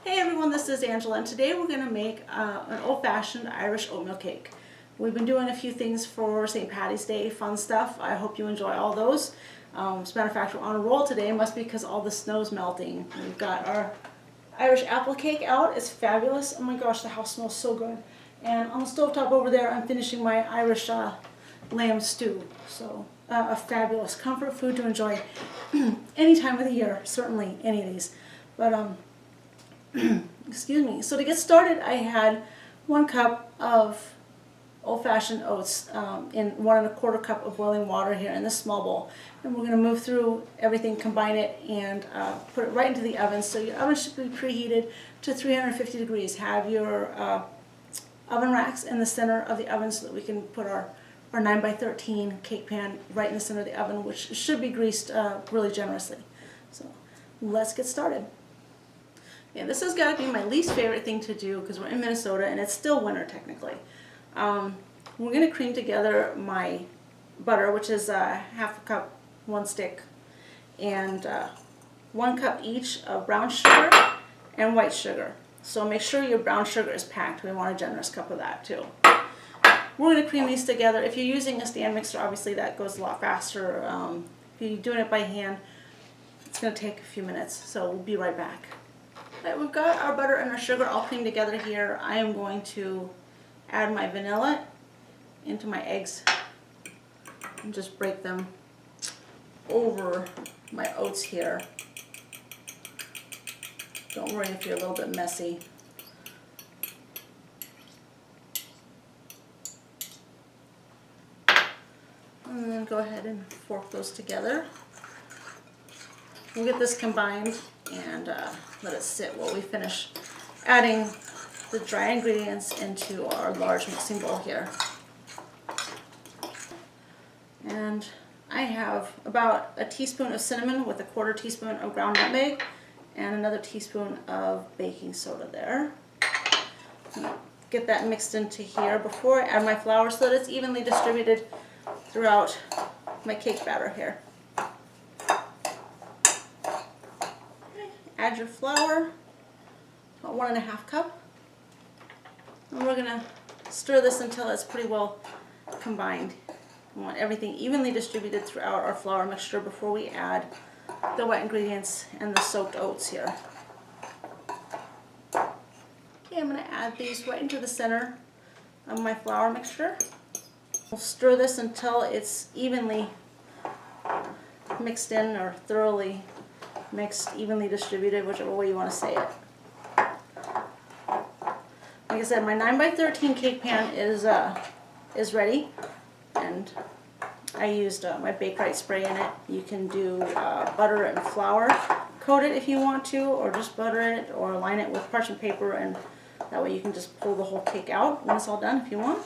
Hey everyone, this is Angela, and today we're going to make an old-fashioned Irish oatmeal cake. We've been doing a few things for St. Patty's Day, fun stuff. I hope you enjoy all those. As a matter of fact, we're on a roll today. It must be because all the snow's melting. We've got our Irish apple cake out. It's fabulous. Oh my gosh, the house smells so good. And on the stovetop over there, I'm finishing my Irish lamb stew. So a fabulous comfort food to enjoy any time of the year, certainly any of these. But excuse me. So to get started, I had 1 cup of old-fashioned oats in 1 1/4 cup of boiling water here in this small bowl. And we're going to move through everything, combine it, and put it right into the oven. So your oven should be preheated to 350 degrees. Have your oven racks in the center of the oven so that we can put our 9x13 cake pan right in the center of the oven, which should be greased really generously. So let's get started. Yeah, this has got to be my least favorite thing to do because we're in Minnesota and it's still winter technically. We're going to cream together my butter, which is 1/2 cup, 1 stick, and 1 cup each of brown sugar and white sugar. So make sure your brown sugar is packed. We want a generous cup of that too. We're going to cream these together. If you're using a stand mixer, obviously that goes a lot faster. If you're doing it by hand, it's going to take a few minutes, so we'll be right back. Right, we've got our butter and our sugar all creamed together here. I am going to add my vanilla into my eggs and just break them over my oats here. Don't worry if you're a little bit messy. And then go ahead and fork those together. We'll get this combined and let it sit while we finish adding the dry ingredients into our large mixing bowl here. And I have about a teaspoon of cinnamon with a 1/4 teaspoon of ground nutmeg and another teaspoon of baking soda there. Get that mixed into here before I add my flour so that it's evenly distributed throughout my cake batter here. Add your flour, about 1 1/2 cup, and we're going to stir this until it's pretty well combined. We want everything evenly distributed throughout our flour mixture before we add the wet ingredients and the soaked oats here. Okay, I'm going to add these right into the center of my flour mixture. We'll stir this until it's evenly mixed in, or thoroughly mixed, evenly distributed, whichever way you want to say it. Like I said, my 9x13 cake pan is ready, and I used my Bake Right spray in it. You can do butter and flour, coat it if you want to, or just butter it, or line it with parchment paper, and that way you can just pull the whole cake out when it's all done if you want.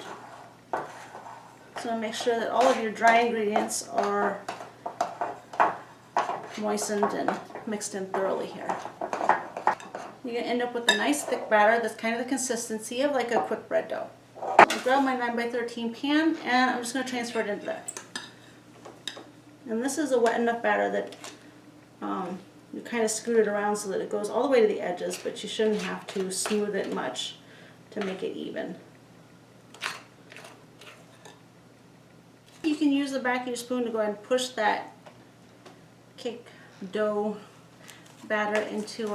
So make sure that all of your dry ingredients are moistened and mixed in thoroughly here. You're going to end up with a nice thick batter that's kind of the consistency of like a quick bread dough. I'll grab my 9x13 pan and I'm just going to transfer it into there. And this is a wet enough batter that you kind of scoot it around so that it goes all the way to the edges, but you shouldn't have to smooth it much to make it even. You can use the back of your spoon to go ahead and push that cake dough batter into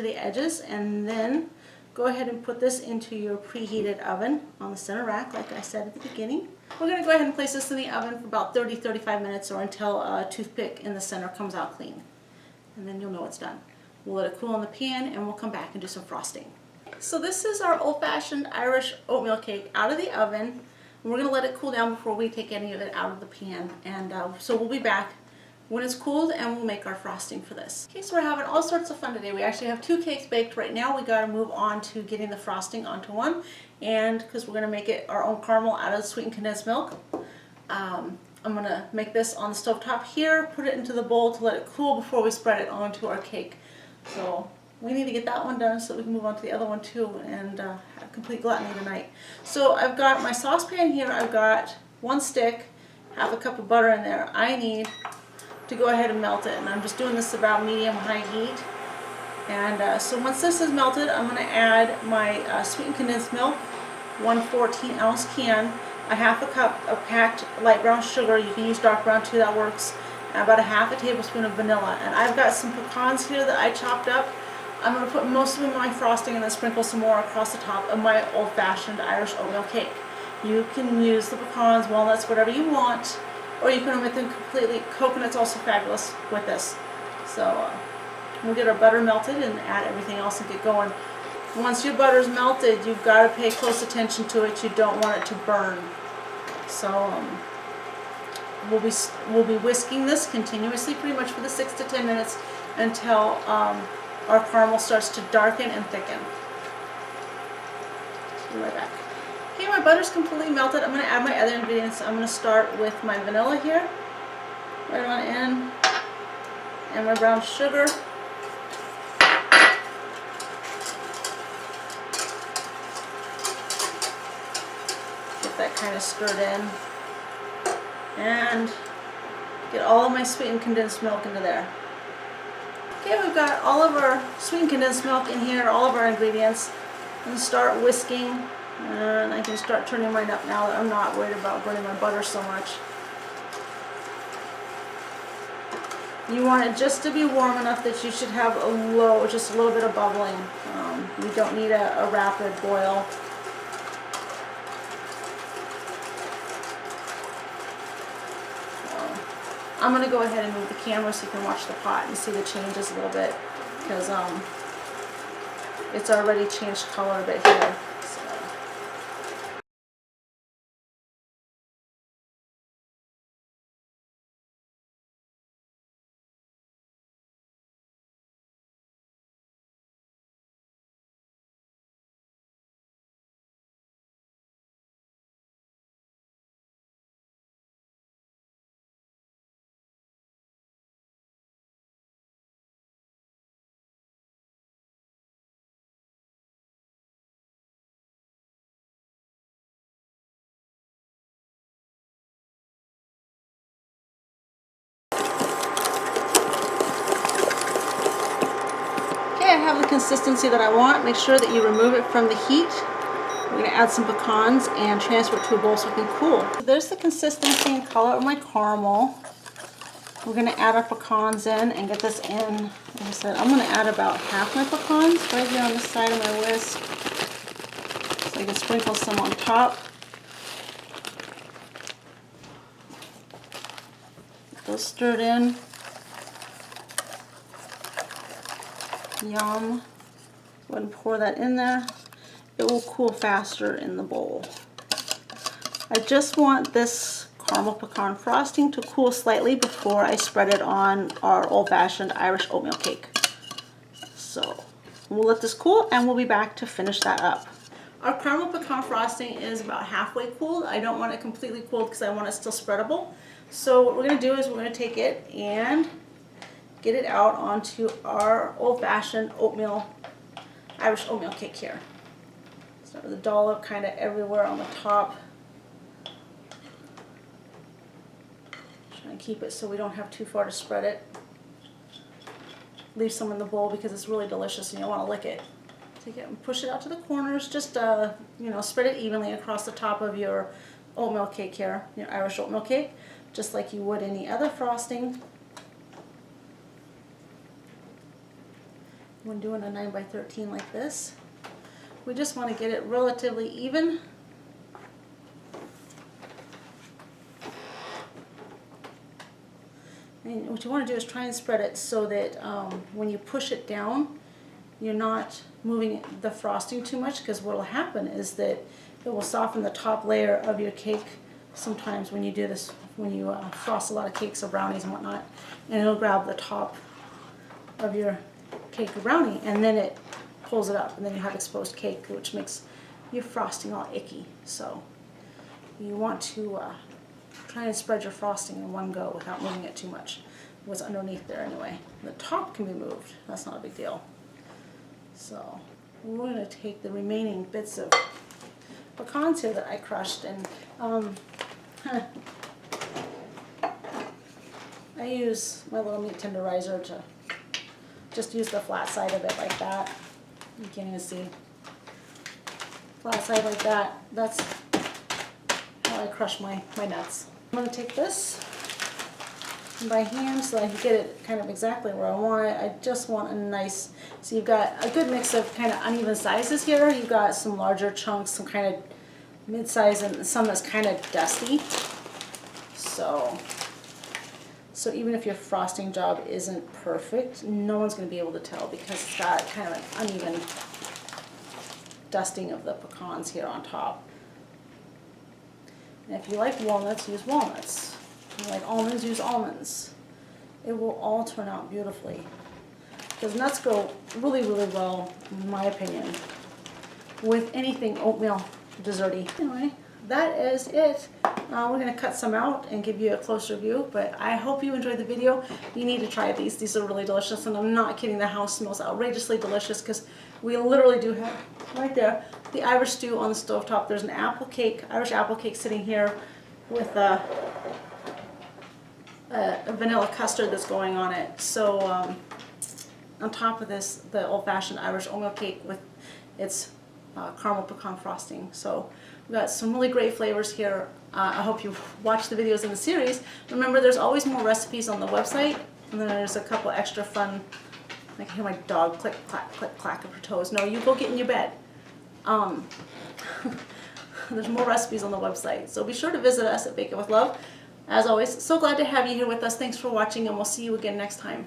the edges, and then go ahead and put this into your preheated oven on the center rack like I said at the beginning. We're going to go ahead and place this in the oven for about 30-35 minutes, or until a toothpick in the center comes out clean, and then you'll know it's done. We'll let it cool in the pan and we'll come back and do some frosting. So this is our old-fashioned Irish oatmeal cake out of the oven. We're going to let it cool down before we take any of it out of the pan, and so we'll be back when it's cooled and we'll make our frosting for this. Okay, so we're having all sorts of fun today. We actually have 2 cakes baked right now. We got to move on to getting the frosting onto one, and because we're going to make it our own caramel out of the sweetened condensed milk. I'm going to make this on the stovetop here, put it into the bowl to let it cool before we spread it onto our cake. So we need to get that one done so that we can move on to the other one too, and have complete gluttony tonight. So I've got my saucepan here. I've got 1 stick, 1/2 cup of butter in there. I need to go ahead and melt it, and I'm just doing this about medium-high heat. And so once this is melted, I'm going to add my sweetened condensed milk, 1 14-ounce can, a half a cup of packed light brown sugar. You can use dark brown too, that works. And about a half a tablespoon of vanilla. And I've got some pecans here that I chopped up. I'm going to put most of them in my frosting and then sprinkle some more across the top of my old-fashioned Irish oatmeal cake. You can use the pecans, walnuts, whatever you want, or you can omit them completely. Coconut's also fabulous with this. So we'll get our butter melted and add everything else and get going. Once your butter's melted, you've got to pay close attention to it. You don't want it to burn. So we'll be whisking this continuously pretty much for the 6 to 10 minutes until our caramel starts to darken and thicken. Be right back. Okay, my butter's completely melted. I'm going to add my other ingredients. I'm going to start with my vanilla here, right on in, and my brown sugar. Get that kind of stirred in. And get all of my sweetened condensed milk into there. Okay, we've got all of our sweetened condensed milk in here, all of our ingredients. I'm going to start whisking, and I can start turning mine up now that I'm not worried about burning my butter so much. You want it just to be warm enough that you should have a low, just a little bit of bubbling. You don't need a rapid boil. I'm going to go ahead and move the camera so you can watch the pot and see the changes a little bit, because it's already changed color a bit here. So. I have the consistency that I want. Make sure that you remove it from the heat. We're going to add some pecans and transfer it to a bowl so it can cool. So there's the consistency and color of my caramel. We're going to add our pecans in and get this in. Like I said, I'm going to add about half my pecans right here on the side of my whisk, so I can sprinkle some on top. Get those stirred in. Yum. Go ahead and pour that in there. It will cool faster in the bowl. I just want this caramel pecan frosting to cool slightly before I spread it on our old-fashioned Irish oatmeal cake. So we'll let this cool and we'll be back to finish that up. Our caramel pecan frosting is about halfway cooled. I don't want it completely cooled because I want it still spreadable. So what we're going to do is we're going to take it and get it out onto our old-fashioned oatmeal, Irish oatmeal cake here. Start with a dollop kind of everywhere on the top. Trying to keep it so we don't have too far to spread it. Leave some in the bowl because it's really delicious and you'll want to lick it. Take it and push it out to the corners. Just you know, spread it evenly across the top of your oatmeal cake here, your Irish oatmeal cake, just like you would any other frosting. When doing a 9x13 like this, we just want to get it relatively even. And what you want to do is try and spread it so that when you push it down, you're not moving the frosting too much, because what will happen is that it will soften the top layer of your cake sometimes when you do this, when you frost a lot of cakes or brownies and whatnot, and it'll grab the top of your cake or brownie and then it pulls it up and then you have exposed cake, which makes your frosting all icky. So you want to try and spread your frosting in one go without moving it too much. What's underneath there anyway. The top can be moved, that's not a big deal. So we're going to take the remaining bits of pecans here that I crushed, and I use my little meat tenderizer to just use the flat side of it like that. You can't even see. Flat side like that. That's how I crush my nuts. I'm going to take this by hand so I can get it kind of exactly where I want it. I just want a nice, so you've got a good mix of kind of uneven sizes here. You've got some larger chunks, some kind of mid-size, and some that's kind of dusty. So even if your frosting job isn't perfect, no one's going to be able to tell because it's got kind of an uneven dusting of the pecans here on top. And if you like walnuts, use walnuts. If you like almonds, use almonds. It will all turn out beautifully. Because nuts go really, really well, in my opinion, with anything oatmeal desserty. Anyway, that is it. We're going to cut some out and give you a closer view, but I hope you enjoyed the video. You need to try these. These are really delicious, and I'm not kidding. The house smells outrageously delicious because we literally do have, right there, the Irish stew on the stovetop. There's an apple cake, Irish apple cake sitting here with a vanilla custard that's going on it. So on top of this, the old-fashioned Irish oatmeal cake with its caramel pecan frosting. So we've got some really great flavors here. I hope you watch the videos in the series. Remember, there's always more recipes on the website, and then there's a couple extra fun. I can hear my dog click, clack of her toes. No, you go get in your bed. There's more recipes on the website, so be sure to visit us at Bake It With Love. As always, so glad to have you here with us. Thanks for watching, and we'll see you again next time.